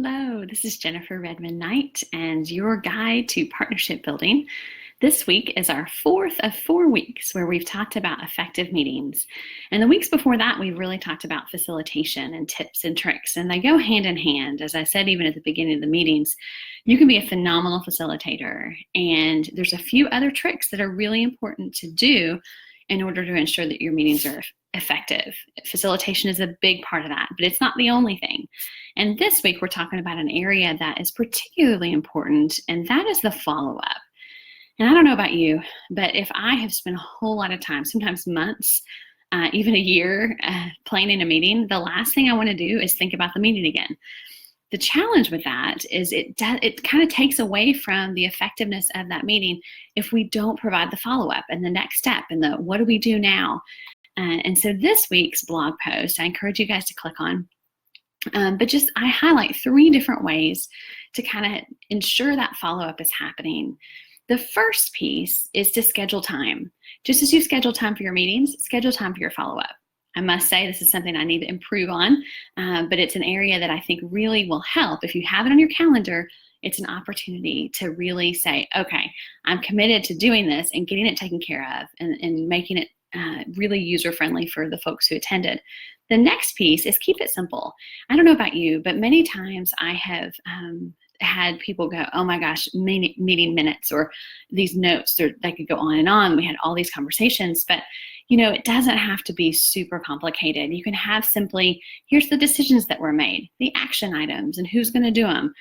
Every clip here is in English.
Hello, this is Jennifer Redmond Knight and your guide to partnership building. This week is our fourth of 4 weeks where we've talked about effective meetings. And the weeks before that, we really talked about facilitation and tips and tricks, and they go hand in hand. As I said, even at the beginning of the meetings, you can be a phenomenal facilitator. And there's a few other tricks that are really important to do in order to ensure that your meetings are effective. Facilitation is a big part of that, but it's not the only thing. And this week, we're talking about an area that is particularly important, and that is the follow-up. And I don't know about you, but if I have spent a whole lot of time, sometimes months, even a year, planning a meeting, the last thing I want to do is think about the meeting again. The challenge with that is it kind of takes away from the effectiveness of that meeting if we don't provide the follow-up and the next step and the what do we do now. And so this week's blog post, I encourage you guys to click on. But just I highlight 3 different ways to kind of ensure that follow-up is happening. The first piece is to schedule time. Just as you schedule time for your meetings, schedule time for your follow-up. I must say this is something I need to improve on, but it's an area that I think really will help. If you have it on your calendar, it's an opportunity to really say, okay, I'm committed to doing this and getting it taken care of and making it really user-friendly for the folks who attended. The next piece is keep it simple. I don't know about you, but many times I have had people go, oh my gosh, meeting minutes or these notes, they could go on and on. We had all these conversations, but it doesn't have to be super complicated. You can have simply, here's the decisions that were made, the action items, and who's going to do them,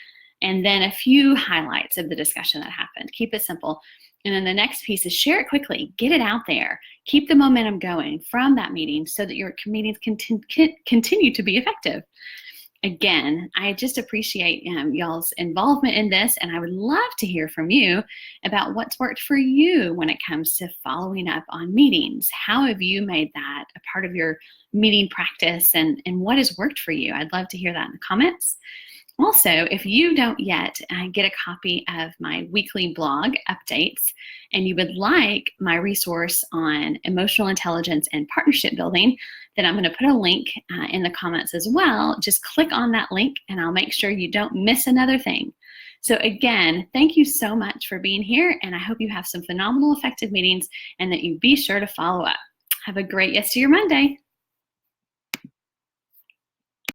and then a few highlights of the discussion that happened. Keep it simple. And then the next piece is share it quickly, get it out there, keep the momentum going from that meeting so that your meetings can continue to be effective. Again, I just appreciate y'all's involvement in this, and I would love to hear from you about what's worked for you when it comes to following up on meetings. How have you made that a part of your meeting practice, and what has worked for you? I'd love to hear that in the comments. Also, if you don't yet get a copy of my weekly blog updates and you would like my resource on emotional intelligence and partnership building, then I'm going to put a link in the comments as well. Just click on that link and I'll make sure you don't miss another thing. So again, thank you so much for being here, and I hope you have some phenomenal effective meetings and that you be sure to follow up. Have a great rest of your Monday.